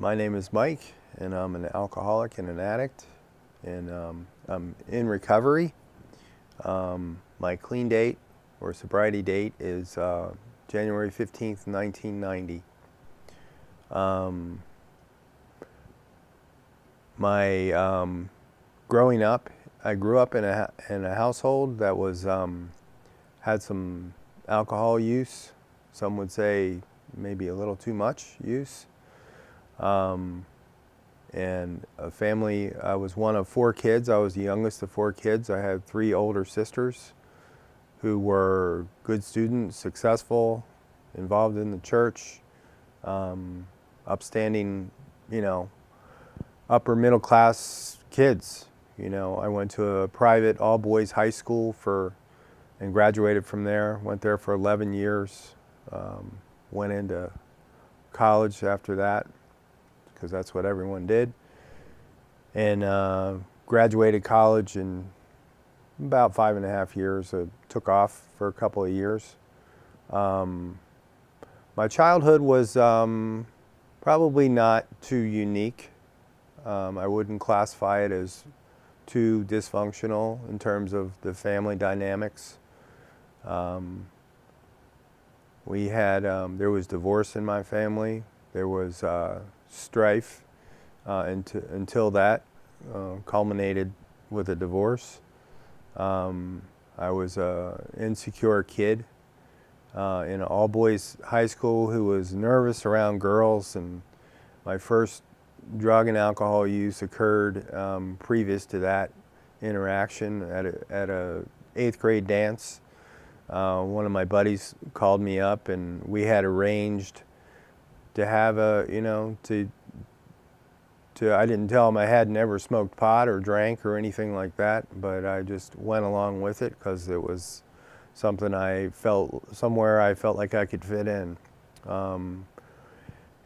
My name is Mike, and I'm an alcoholic and an addict, and I'm in recovery. My clean date or sobriety date is January 15th, 1990. My growing up, I grew up in a household that was had some alcohol use. Some would say maybe a little too much use. And a family, I was one of 4 kids. I was the youngest of 4 kids. I had 3 older sisters who were good students, successful, involved in the church, upstanding, upper middle class kids. I went to a private all boys high school and graduated from there. Went there for 11 years. Went into college after that, because that's what everyone did, and graduated college in about 5.5 years. Took off for a couple of years. My childhood was probably not too unique. I wouldn't classify it as too dysfunctional in terms of the family dynamics. We had, there was divorce in my family. There was strife until that culminated with a divorce. I was an insecure kid in an all-boys high school who was nervous around girls, and my first drug and alcohol use occurred previous to that interaction at a 8th grade dance. One of my buddies called me up, and we had arranged to have I didn't tell him I had never smoked pot or drank or anything like that, but I just went along with it because it was something somewhere I felt like I could fit in.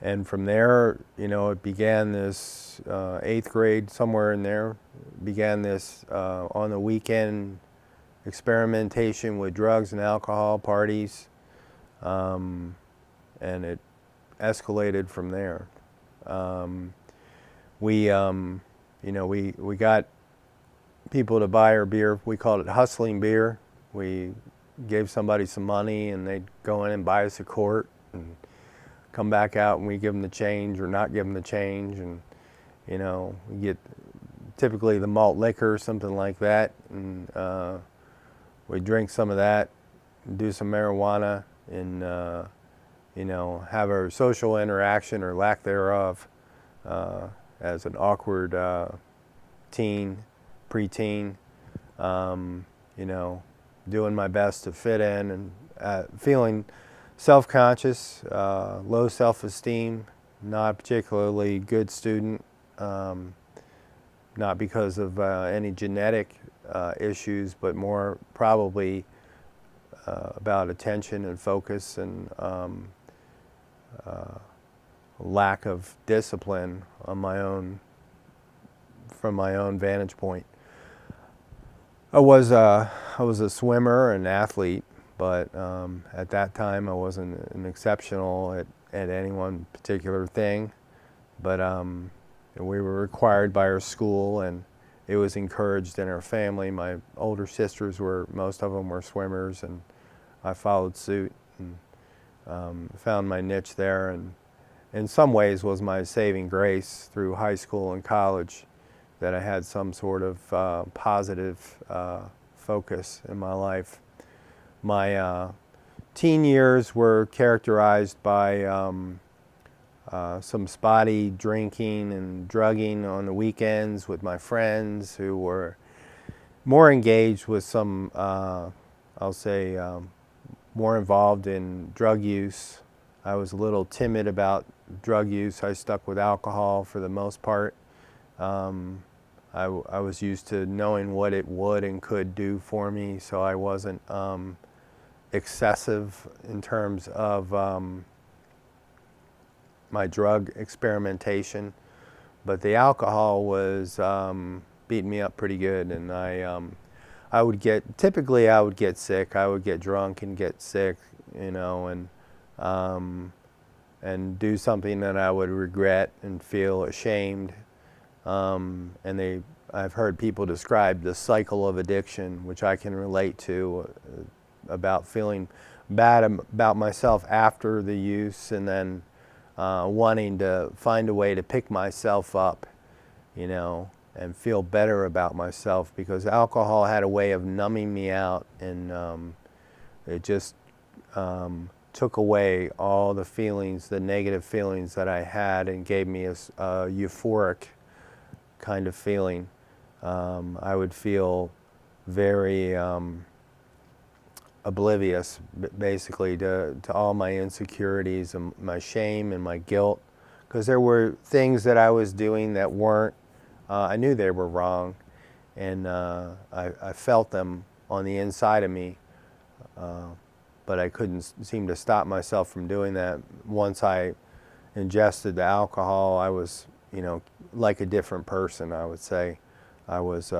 And from there, it began this 8th grade, somewhere in there, began this on the weekend experimentation with drugs and alcohol parties, and it escalated from there. We got people to buy our beer. We called it hustling beer. We gave somebody some money, and they'd go in and buy us a quart and come back out, and we give them the change or not give them the change, and we get typically the malt liquor or something like that, and we drink some of that, do some marijuana, and have our social interaction or lack thereof as an awkward teen, preteen, doing my best to fit in, and feeling self-conscious, low self-esteem, not a particularly good student, not because of any genetic issues, but more probably about attention and focus and lack of discipline on from my own vantage point. I was a swimmer and athlete, but at that time I wasn't an exceptional at any one particular thing. But we were required by our school, and it was encouraged in our family. My older sisters most of them were swimmers, and I followed suit and found my niche there, and in some ways was my saving grace through high school and college, that I had some sort of positive focus in my life. My teen years were characterized by some spotty drinking and drugging on the weekends with my friends, who were more engaged with some, I'll say, more involved in drug use. I was a little timid about drug use. I stuck with alcohol for the most part. I was used to knowing what it would and could do for me, so I wasn't excessive in terms of my drug experimentation, but the alcohol was beating me up pretty good, and I would get sick. I would get drunk and get sick, and and do something that I would regret and feel ashamed. I've heard people describe the cycle of addiction, which I can relate to, about feeling bad about myself after the use, and then wanting to find a way to pick myself up, and feel better about myself, because alcohol had a way of numbing me out, and it just took away all the feelings, the negative feelings that I had, and gave me a euphoric kind of feeling. I would feel very oblivious, basically, to all my insecurities and my shame and my guilt, because there were things that I was doing that weren't, I knew they were wrong, and I felt them on the inside of me, but I couldn't seem to stop myself from doing that. Once I ingested the alcohol, I was, like a different person, I would say. I was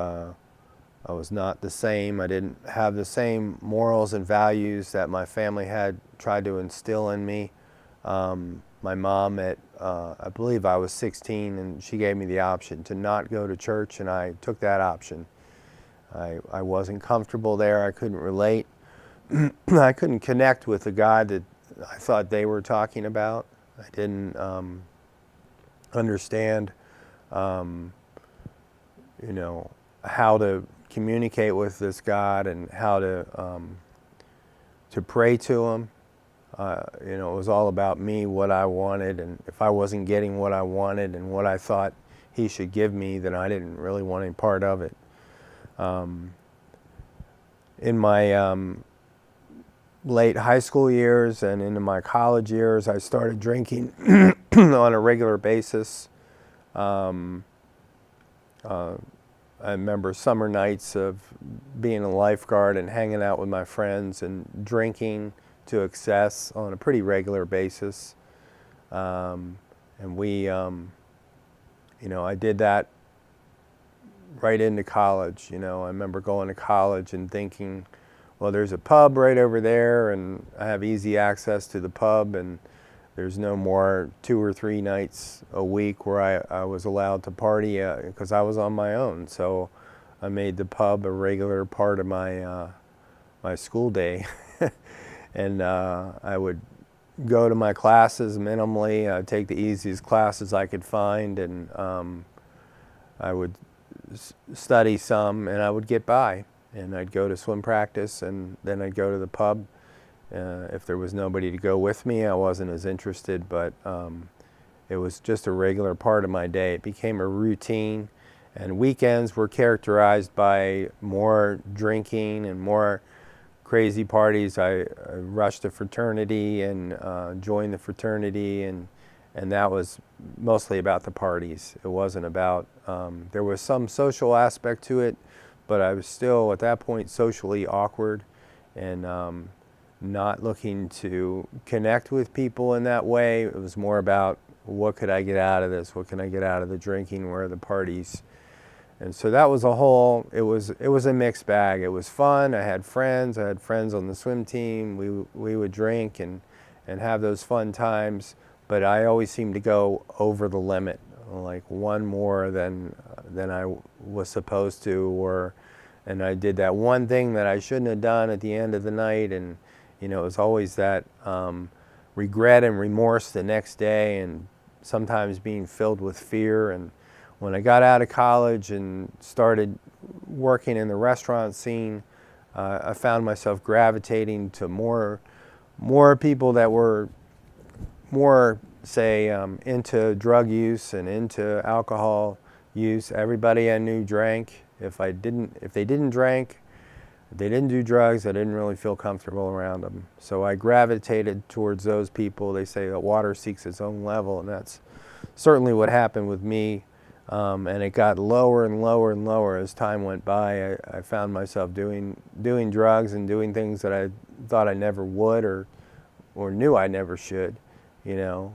not the same. I didn't have the same morals and values that my family had tried to instill in me. My mom, I believe I was 16, and she gave me the option to not go to church, and I took that option. I wasn't comfortable there. I couldn't relate. I couldn't connect with the God that I thought they were talking about. I didn't understand, how to communicate with this God, and how to pray to Him. It was all about me, what I wanted, and if I wasn't getting what I wanted and what I thought He should give me, then I didn't really want any part of it. In my late high school years and into my college years, I started drinking on a regular basis. I remember summer nights of being a lifeguard and hanging out with my friends and drinking to excess on a pretty regular basis. And I did that right into college. I remember going to college and thinking, well, there's a pub right over there, and I have easy access to the pub, and there's no more 2 or 3 nights a week where I was allowed to party, because I was on my own. So I made the pub a regular part of my my school day. And I would go to my classes minimally. I'd take the easiest classes I could find, and I would study some, and I would get by. And I'd go to swim practice, and then I'd go to the pub. If there was nobody to go with me, I wasn't as interested, but it was just a regular part of my day. It became a routine, and weekends were characterized by more drinking and more crazy parties. I rushed a fraternity and joined the fraternity, and that was mostly about the parties. It wasn't about, there was some social aspect to it, but I was still at that point socially awkward, and not looking to connect with people in that way. It was more about, what could I get out of this? What can I get out of the drinking? Where are the parties? And so that was it was a mixed bag. It was fun. I had friends on the swim team. We would drink and have those fun times, but I always seemed to go over the limit, like one more than I was supposed to, and I did that one thing that I shouldn't have done at the end of the night, and it was always that regret and remorse the next day, and sometimes being filled with fear. And when I got out of college and started working in the restaurant scene, I found myself gravitating to more people that were more, say, into drug use and into alcohol use. Everybody I knew drank. If they didn't drink, if they didn't do drugs, I didn't really feel comfortable around them. So I gravitated towards those people. They say that water seeks its own level, and that's certainly what happened with me. And it got lower and lower and lower as time went by. I found myself doing drugs and doing things that I thought I never would, or knew I never should. I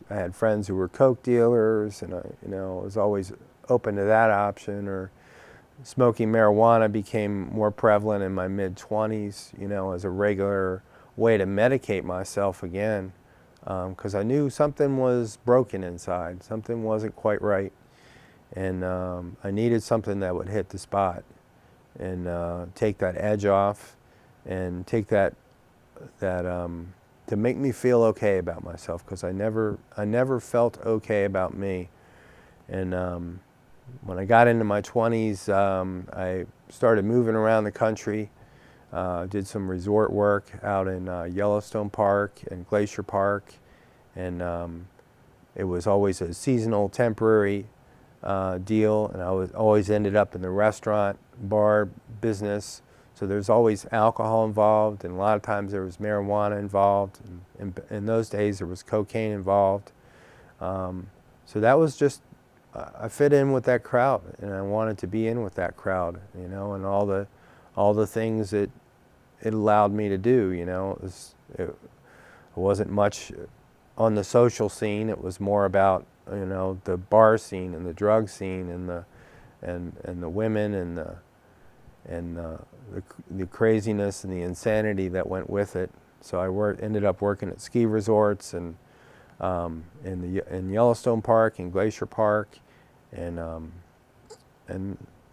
had friends who were coke dealers, and I was always open to that option. Or smoking marijuana became more prevalent in my mid-20s, as a regular way to medicate myself again. because I knew something was broken inside, something wasn't quite right, and I needed something that would hit the spot and take that edge off, and take that to make me feel okay about myself, because I never felt okay about me. And when I got into my 20s, I started moving around the country, did some resort work out in Yellowstone Park and Glacier Park, and it was always a seasonal, temporary deal, and I was always ended up in the restaurant, bar business. So there's always alcohol involved, and a lot of times there was marijuana involved, and in those days there was cocaine involved. So that was just, I fit in with that crowd, and I wanted to be in with that crowd, you know, and all the things that it allowed me to do, you know. It wasn't much on the social scene. It was more about, you know, the bar scene and the drug scene and the women and the craziness and the insanity that went with it. So I ended up working at ski resorts and in Yellowstone Park and Glacier Park, and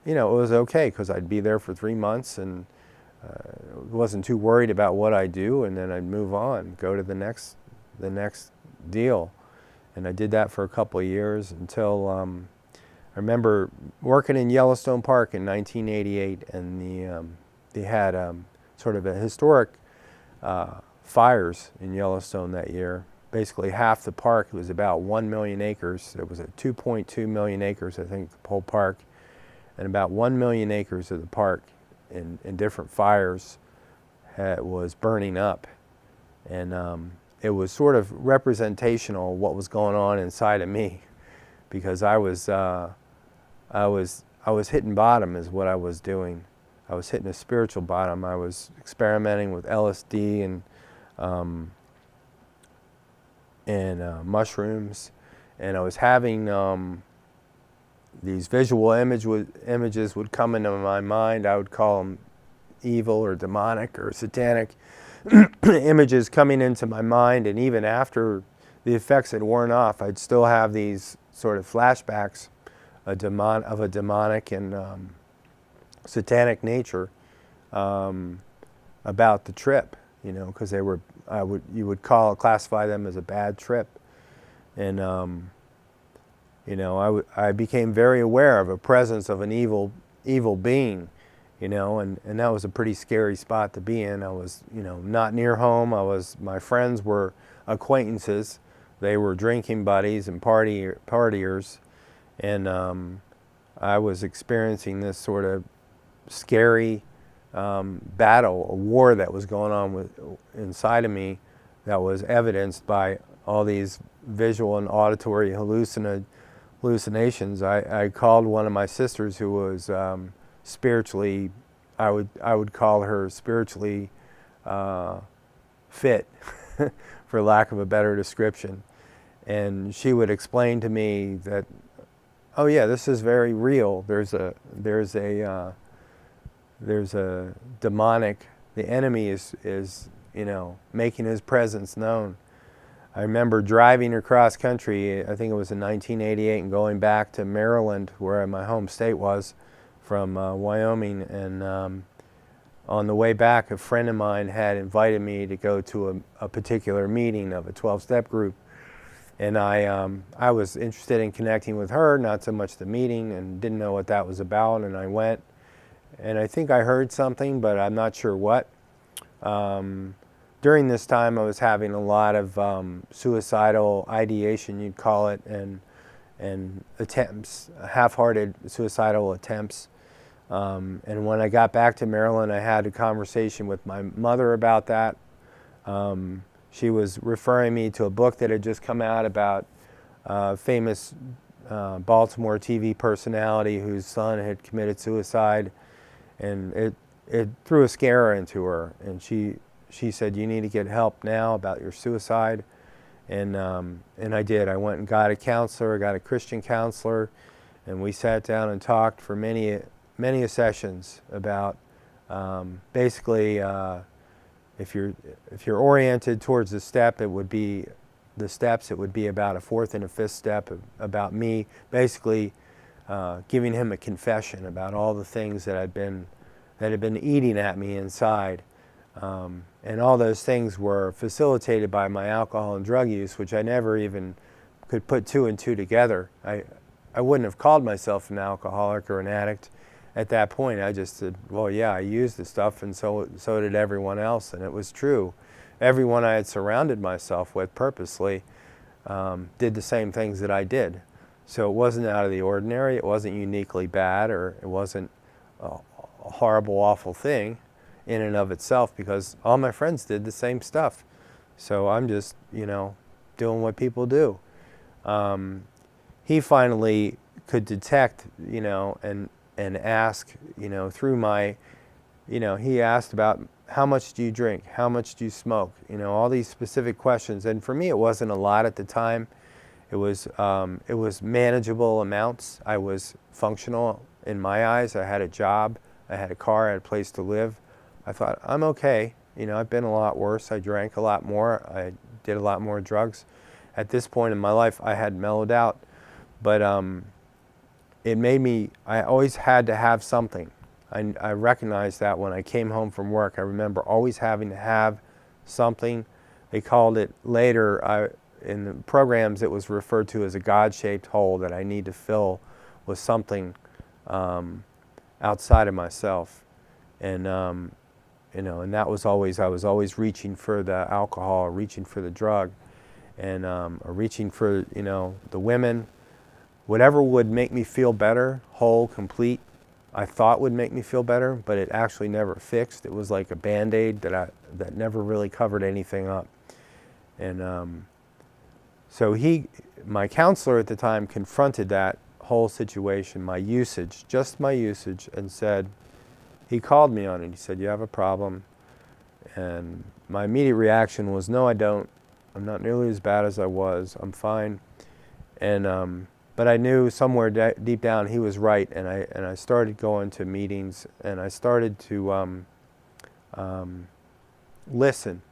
you know, it was okay because I'd be there for 3 months and wasn't too worried about what I do, and then I'd move on, go to the next deal, and I did that for a couple of years until I remember working in Yellowstone Park in 1988, and they had sort of a historic fires in Yellowstone that year. Basically half the park, it was about 1 million acres. It was at 2.2 million acres, I think, the whole park, and about 1 million acres of the park in different fires was burning up, and it was sort of representational of what was going on inside of me, because I was hitting bottom is what I was doing. I was hitting a spiritual bottom. I was experimenting with LSD and mushrooms, and I was having these visual images would come into my mind. I would call them evil or demonic or satanic images coming into my mind, and even after the effects had worn off, I'd still have these sort of flashbacks of a demonic and satanic nature about the trip, you know, because they were, you would classify them as a bad trip, and you know, I became very aware of a presence of an evil being, you know, and that was a pretty scary spot to be in. I was, you know, not near home. My friends were acquaintances. They were drinking buddies and partiers, and I was experiencing this sort of scary battle, a war that was going on inside of me, that was evidenced by all these visual and auditory hallucinations. I called one of my sisters who was spiritually, I would call her spiritually fit, for lack of a better description, and she would explain to me that, oh yeah, this is very real. There's a demonic. The enemy is you know, making his presence known. I remember driving across country, I think it was in 1988, and going back to Maryland, where my home state was, from Wyoming, and on the way back, a friend of mine had invited me to go to a particular meeting of a 12-step group, and I was interested in connecting with her, not so much the meeting, and didn't know what that was about, and I went, and I think I heard something, but I'm not sure what. During this time, I was having a lot of suicidal ideation, you'd call it, and attempts, half-hearted suicidal attempts. And when I got back to Maryland, I had a conversation with my mother about that. She was referring me to a book that had just come out about a famous Baltimore TV personality whose son had committed suicide, and it threw a scare into her, and she said, you need to get help now about your suicide, and I did. I went and got a counselor, got a Christian counselor, and we sat down and talked for many sessions about basically if you're oriented towards the step, it would be the steps, it would be about a fourth and a fifth step about me basically giving him a confession about all the things that had been eating at me inside. And all those things were facilitated by my alcohol and drug use, which I never even could put two and two together. I wouldn't have called myself an alcoholic or an addict at that point. I just said, well, yeah, I used the stuff, and so did everyone else, and it was true. Everyone I had surrounded myself with purposely did the same things that I did. So it wasn't out of the ordinary, it wasn't uniquely bad, or it wasn't a horrible, awful thing in and of itself, because all my friends did the same stuff. So I'm just, doing what people do. He finally could detect, and ask, through my, he asked about how much do you drink, how much do you smoke, all these specific questions. And for me, it wasn't a lot at the time. It was manageable amounts. I was functional in my eyes. I had a job, I had a car, I had a place to live. I thought, I'm okay. I've been a lot worse. I drank a lot more. I did a lot more drugs. At this point in my life, I had mellowed out. But it made me, I always had to have something. I recognized that when I came home from work. I remember always having to have something. They called it later, in the programs, it was referred to as a God-shaped hole that I need to fill with something outside of myself. And and that was always, I was always reaching for the alcohol, or reaching for the drug, and or reaching for, the women. Whatever would make me feel better, whole, complete, I thought would make me feel better, but it actually never fixed. It was like a Band-Aid that never really covered anything up. And so my counselor at the time confronted that whole situation, my usage, just my usage, and said, he called me on it. He said, you have a problem. And my immediate reaction was, no, I don't. I'm not nearly as bad as I was. I'm fine. And but I knew somewhere deep down he was right, and I started going to meetings, and I started to listen.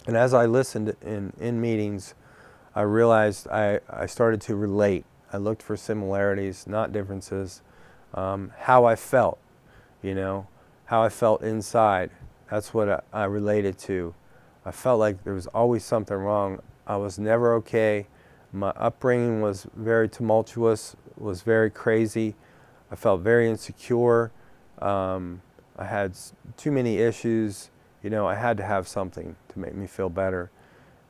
And as I listened in meetings, I realized I started to relate. I looked for similarities, not differences. How I felt, how I felt inside. That's what I related to. I felt like there was always something wrong. I was never okay. My upbringing was very tumultuous, was very crazy. I felt very insecure. I had too many issues. I had to have something to make me feel better.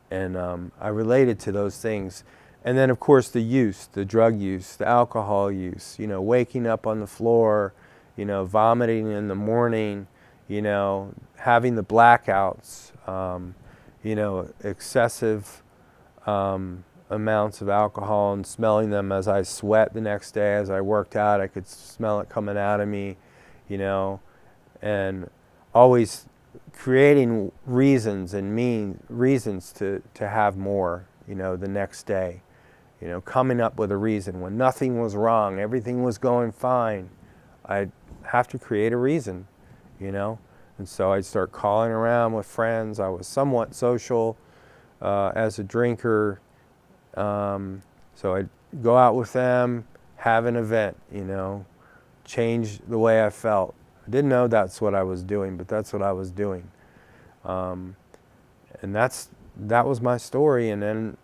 And I related to those things. And then, of course, the use, the drug use, the alcohol use, waking up on the floor, vomiting in the morning, having the blackouts, excessive amounts of alcohol, and smelling them as I sweat the next day. As I worked out, I could smell it coming out of me, and always creating reasons and reasons to have more, the next day, coming up with a reason when nothing was wrong, everything was going fine. I'd have to create a reason, and so I'd start calling around with friends. I was somewhat social as a drinker. So I'd go out with them, have an event, change the way I felt. I didn't know that's what I was doing, but that's what I was doing. And that was my story. And then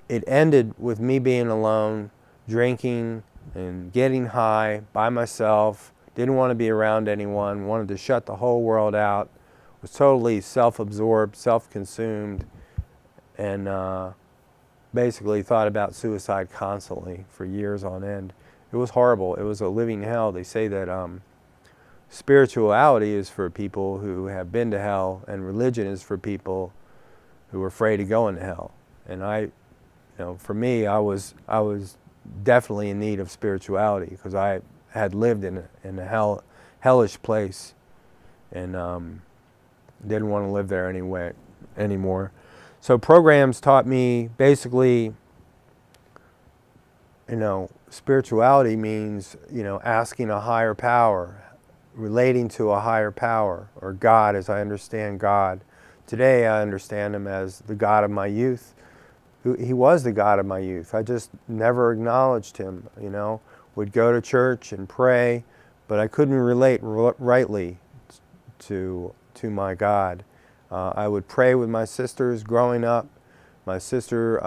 it ended with me being alone, drinking and getting high by myself. Didn't want to be around anyone, wanted to shut the whole world out, was totally self-absorbed, self-consumed, and basically thought about suicide constantly for years on end. It was horrible. It was a living hell. They say that spirituality is for people who have been to hell, and religion is for people who are afraid of going to hell. And for me, I was definitely in need of spirituality, because I had lived in a hellish place, and didn't want to live there anymore. So programs taught me basically, spirituality means, asking a higher power, relating to a higher power, or God as I understand God. Today I understand Him as the God of my youth, He was the God of my youth. I just never acknowledged him, Would go to church and pray, but I couldn't relate rightly to my God. I would pray with my sisters growing up. My sister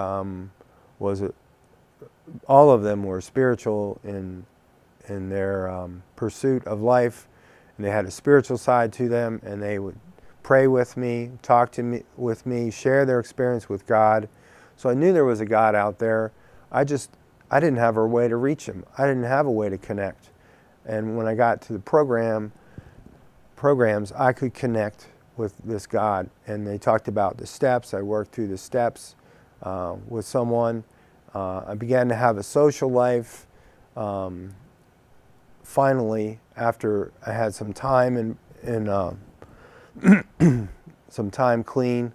all of them were spiritual in their pursuit of life, and they had a spiritual side to them, and they would pray with me, talk to me with me, share their experience with God. So I knew there was a God out there. I didn't have a way to reach him. I didn't have a way to connect. And when I got to the programs, I could connect with this God. And they talked about the steps. I worked through the steps with someone. I began to have a social life. Finally, after I had some time some time clean,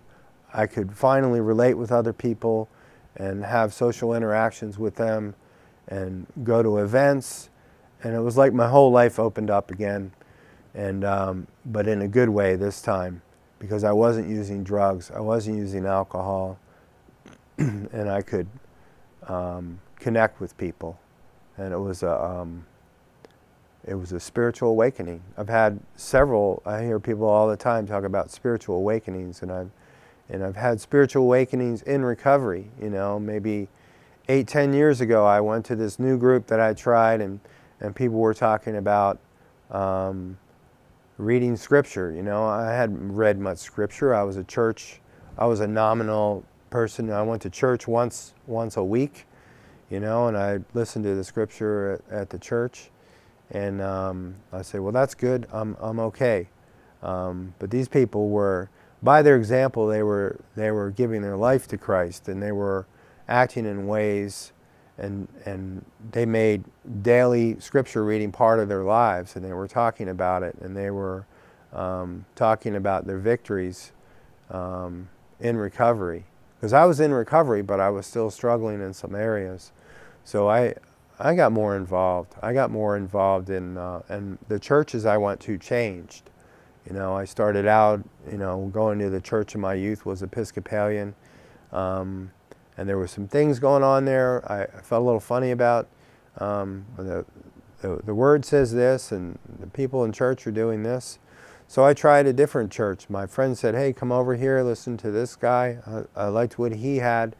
I could finally relate with other people and have social interactions with them and go to events. And it was like my whole life opened up again, and but in a good way this time, because I wasn't using drugs, I wasn't using alcohol, and I could connect with people. And it was a spiritual awakening. I've had several. I hear people all the time talk about spiritual awakenings, and I've had spiritual awakenings in recovery. Maybe 8-10 years ago, I went to this new group that I tried, and people were talking about reading scripture. I hadn't read much scripture. I was a nominal person. I went to church once a week, and I listened to the scripture at the church. And I say, well, that's good. I'm okay. But these people were, by their example, they were giving their life to Christ, and they were acting in ways, and they made daily scripture reading part of their lives, and they were talking about it, and they were talking about their victories in recovery. Because I was in recovery, but I was still struggling in some areas. So I got more involved. I got more involved in, and the churches I went to changed. I started out, going to the church in my youth was Episcopalian, and there were some things going on there I felt a little funny about. The word says this, and the people in church are doing this. So I tried a different church. My friend said, hey, come over here, listen to this guy. I liked what he had.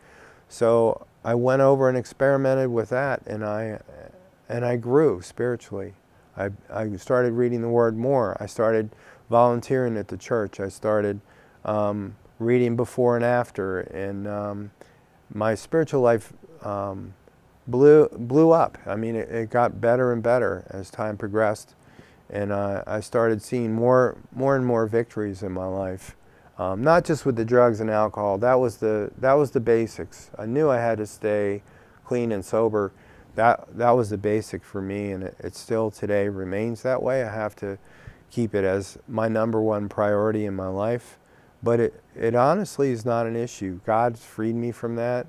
So I went over and experimented with that, and I grew spiritually. I started reading the Word more. I started volunteering at the church. I started reading before and after, and my spiritual life blew up. I mean, it got better and better as time progressed, and I started seeing more and more victories in my life. Not just with the drugs and alcohol. That was the basics. I knew I had to stay clean and sober. That was the basic for me, and it still today remains that way. I have to keep it as my number one priority in my life. But it honestly is not an issue. God's freed me from that.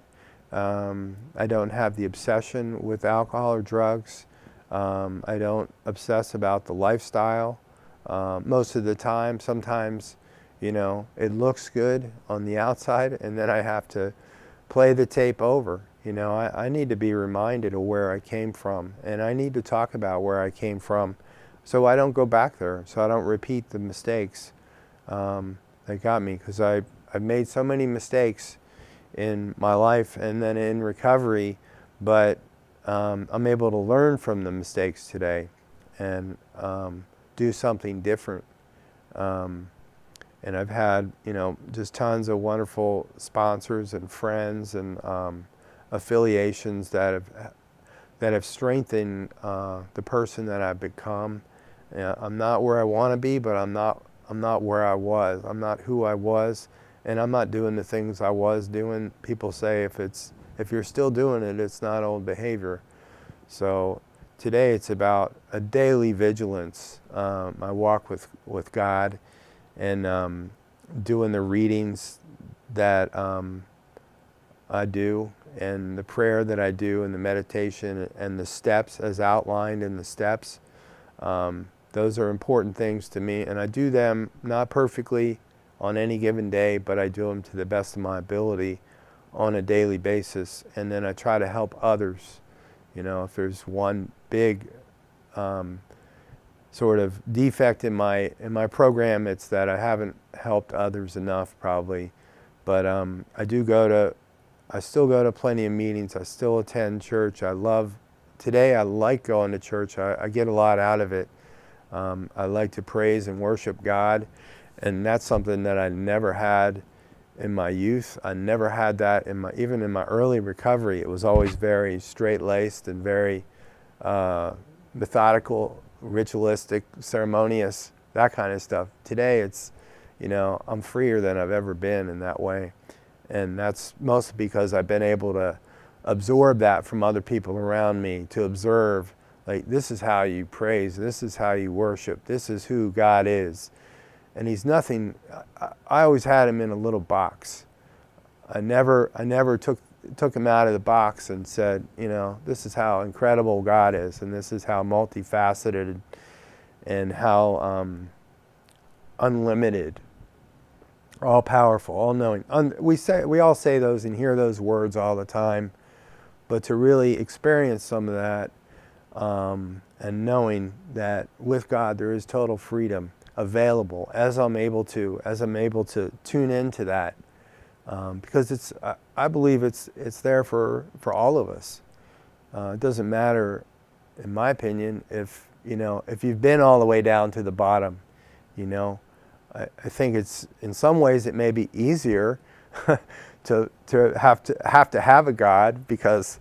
I don't have the obsession with alcohol or drugs. I don't obsess about the lifestyle most of the time. Sometimes, it looks good on the outside, and then I have to play the tape over. I need to be reminded of where I came from, and I need to talk about where I came from so I don't go back there, so I don't repeat the mistakes that got me, because I've made so many mistakes in my life and then in recovery, but I'm able to learn from the mistakes today and do something different. And I've had, just tons of wonderful sponsors and friends and affiliations that have strengthened the person that I've become. I'm not where I want to be, but I'm not where I was. I'm not who I was, and I'm not doing the things I was doing. People say if you're still doing it, it's not old behavior. So today it's about a daily vigilance. I walk with God, and doing the readings that I do, and the prayer that I do, and the meditation, and the steps as outlined in the steps. Those are important things to me, and I do them not perfectly on any given day, but I do them to the best of my ability on a daily basis, and then I try to help others. If there's one big sort of defect in my program, it's that I haven't helped others enough, probably. But I still go to plenty of meetings. I still attend church. Today I like going to church. I get a lot out of it. I like to praise and worship God, and that's something that I never had in my youth. I never had that even in my early recovery. It was always very straight-laced and very methodical, ritualistic, ceremonious, that kind of stuff. Today it's, I'm freer than I've ever been in that way. And that's mostly because I've been able to absorb that from other people around me, to observe, like, this is how you praise, this is how you worship, this is who God is. And he's nothing. I always had him in a little box. I never took him out of the box and said, this is how incredible God is, and this is how multifaceted and how unlimited, all-powerful, all-knowing. We all say those and hear those words all the time, but to really experience some of that, and knowing that with God there is total freedom available as I'm able to tune into that, because I believe it's there for all of us. It doesn't matter, in my opinion, if you've been all the way down to the bottom. I think it's, in some ways it may be easier to have a God, because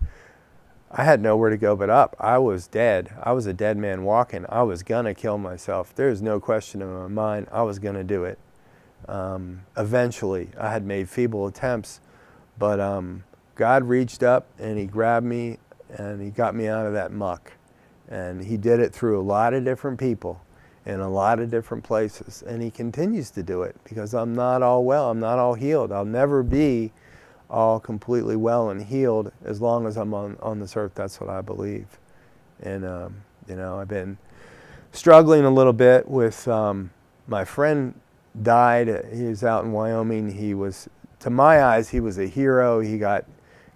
I had nowhere to go but up. I was dead. I was a dead man walking. I was gonna kill myself. There's no question in my mind. I was gonna do it. Eventually, I had made feeble attempts, but God reached up and he grabbed me and he got me out of that muck. And he did it through a lot of different people in a lot of different places. And he continues to do it, because I'm not all well. I'm not all healed. I'll never be all completely well and healed as long as I'm on this earth. That's what I believe. And, I've been struggling a little bit with, my friend died. He was out in Wyoming. To my eyes, he was a hero. He got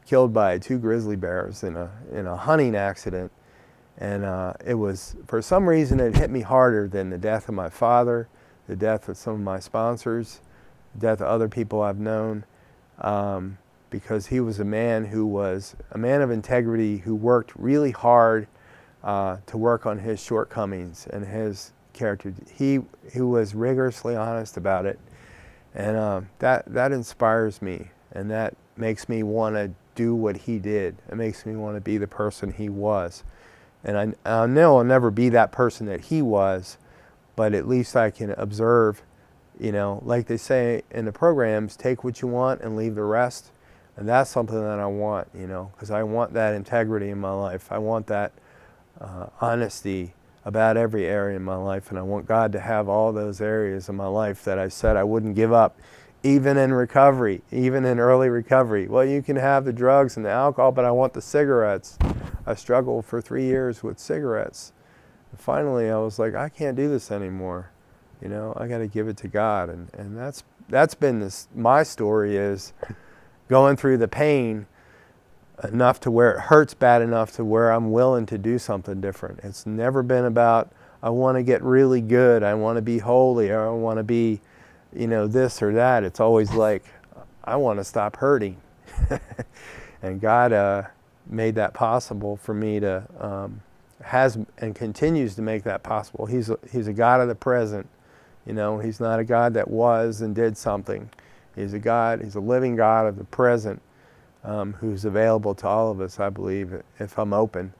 killed by 2 grizzly bears in a hunting accident. And it was, for some reason, it hit me harder than the death of my father, the death of some of my sponsors, the death of other people I've known, because he was a man of integrity, who worked really hard to work on his shortcomings and his character. He was rigorously honest about it, and that inspires me, and that makes me want to do what he did. It makes me want to be the person he was. And I know I'll never be that person that he was, but at least I can observe, like they say in the programs, take what you want and leave the rest. And that's something that I want, because I want that integrity in my life. I want that honesty about every area in my life, and I want God to have all those areas in my life that I said I wouldn't give up, even in recovery, even in early recovery. Well, you can have the drugs and the alcohol, but I want the cigarettes. I struggled for 3 years with cigarettes. And finally, I was like, I can't do this anymore. I got to give it to God. And that's been my story, is going through the pain enough to where it hurts bad enough to where I'm willing to do something different. It's never been about, I want to get really good, I want to be holy, or I want to be, this or that. It's always like, I want to stop hurting. And God made that possible for me to, has and continues to make that possible. He's a God of the present. He's not a God that was and did something. He's a living God of the present, who's available to all of us, I believe, if I'm open.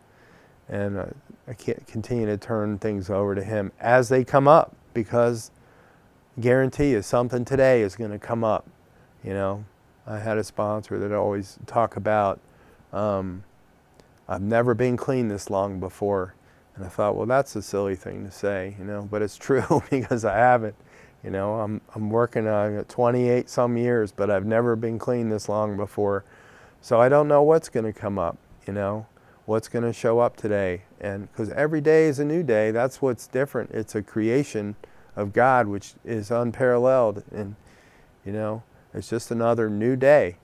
And I can't continue to turn things over to him as they come up, because I guarantee you something today is going to come up. I had a sponsor that always talk about, I've never been clean this long before. And I thought, well, that's a silly thing to say, but it's true, because I haven't. I'm working on 28 some years, but I've never been clean this long before. So I don't know what's going to come up, what's going to show up today. And because every day is a new day, that's what's different. It's a creation of God, which is unparalleled. And, it's just another new day.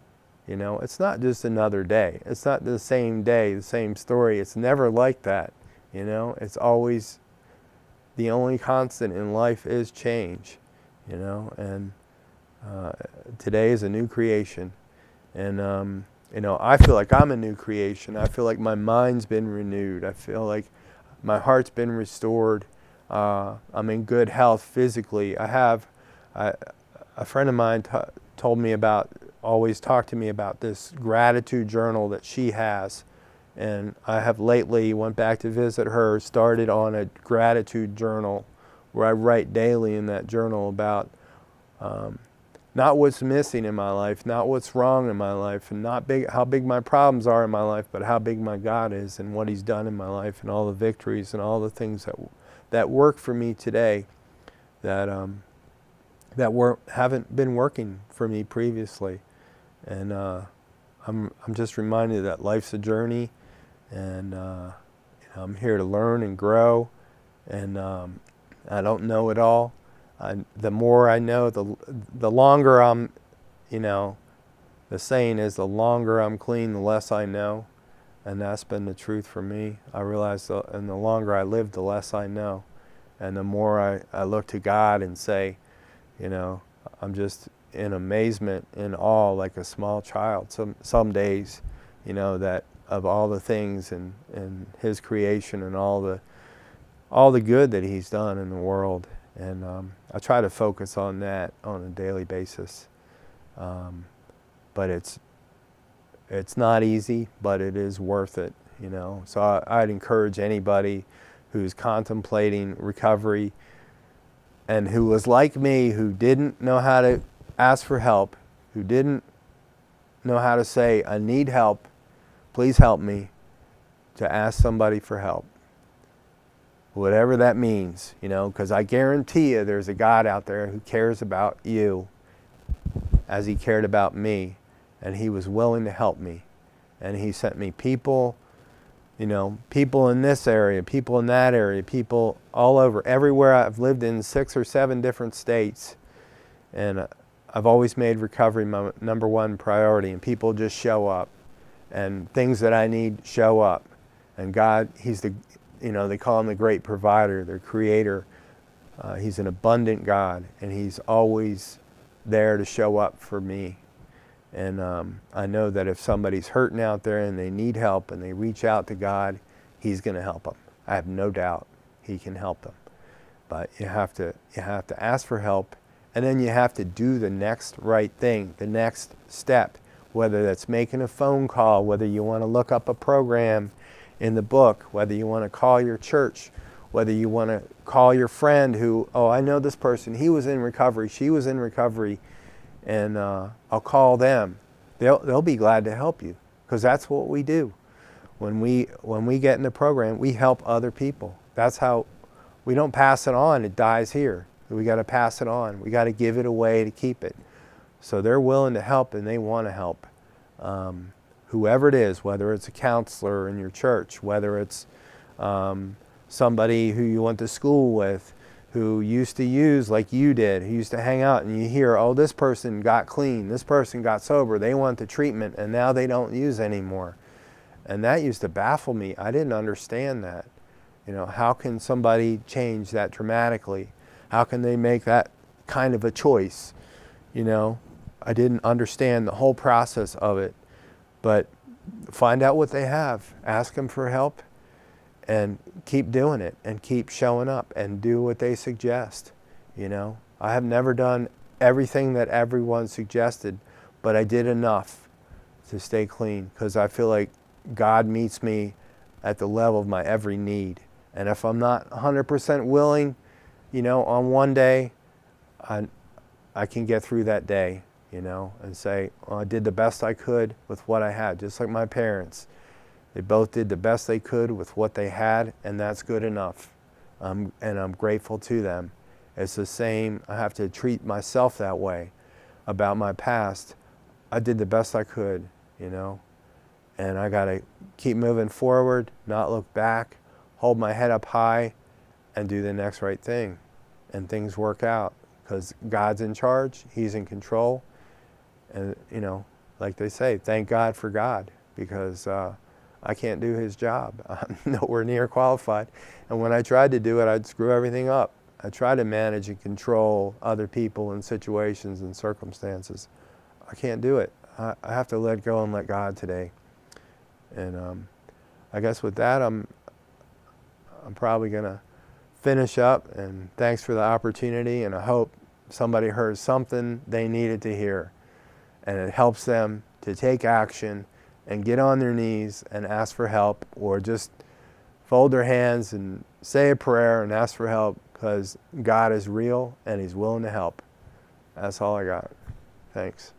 You know, it's not just another day. It's not the same day, the same story. It's never like that. You know, it's always, the only constant in life is change. You know, and today is a new creation. And, you know, I feel like I'm a new creation. I feel like my mind's been renewed. I feel like my heart's been restored. I'm in good health physically. A friend of mine told me about, always talked to me about this gratitude journal that she has. And I have lately went back to visit her, started on a gratitude journal where I write daily in that journal about not what's missing in my life, not what's wrong in my life, and not how big my problems are in my life, but how big my God is and what He's done in my life and all the victories and all the things that work for me today that haven't been working for me previously. And I'm just reminded that life's a journey, and you know, I'm here to learn and grow, and I don't know it all. The more I know, the longer I'm, you know, the saying is, the longer I'm clean, the less I know. And that's been the truth for me. I realize, and the longer I live, the less I know. And the more I look to God and say, you know, I'm just in amazement, in awe, like a small child. Some days, you know, that of all the things and His creation and all the good that He's done in the world. And I try to focus on that on a daily basis. But it's not easy, but it is worth it, you know. So I'd encourage anybody who's contemplating recovery and who was like me, who didn't know how to ask for help, who didn't know how to say, I need help, please help me, to ask somebody for help. Whatever that means, you know, because I guarantee you there's a God out there who cares about you as He cared about me, and He was willing to help me. And He sent me people, you know, people in this area, people in that area, people all over, everywhere. I've lived in 6 or 7 different states, and I've always made recovery my number one priority, and people just show up, and things that I need show up. And God, He's the, you know, they call Him the great provider, the creator. He's an abundant God, and He's always there to show up for me. And I know that if somebody's hurting out there and they need help and they reach out to God, He's going to help them. I have no doubt He can help them. But you have to ask for help, and then you have to do the next right thing, the next step, whether that's making a phone call, whether you want to look up a program in the book, whether you want to call your church, whether you want to call your friend who, oh, I know this person, he was in recovery, she was in recovery, and I'll call them. They'll be glad to help you, because that's what we do. When we get in the program, we help other people. That's how, we don't pass it on, it dies here. We got to pass it on. We got to give it away to keep it. So they're willing to help, and they want to help. Whoever it is, whether it's a counselor in your church, whether it's somebody who you went to school with, who used to use like you did, who used to hang out, and you hear, oh, this person got clean, this person got sober, they went to treatment, and now they don't use anymore. And that used to baffle me. I didn't understand that. You know, how can somebody change that dramatically? How can they make that kind of a choice? You know, I didn't understand the whole process of it. But find out what they have, ask them for help, and keep doing it, and keep showing up, and do what they suggest. You know, I have never done everything that everyone suggested, but I did enough to stay clean, because I feel like God meets me at the level of my every need. And if I'm not 100% willing, you know, on one day, I can get through that day, you know, and say, well, I did the best I could with what I had, just like my parents. They both did the best they could with what they had, and that's good enough. And I'm grateful to them. It's the same, I have to treat myself that way about my past. I did the best I could, you know, and I got to keep moving forward, not look back, hold my head up high, and do the next right thing. And things work out, because God's in charge, He's in control. And, you know, like they say, thank God for God, because I can't do his job. I'm nowhere near qualified. And when I tried to do it, I'd screw everything up. I try to manage and control other people and situations and circumstances. I can't do it. I have to let go and let God today. And I guess with that, I'm probably going to finish up. And thanks for the opportunity. And I hope somebody heard something they needed to hear. And it helps them to take action and get on their knees and ask for help, or just fold their hands and say a prayer and ask for help, because God is real and he's willing to help. That's all I got. Thanks.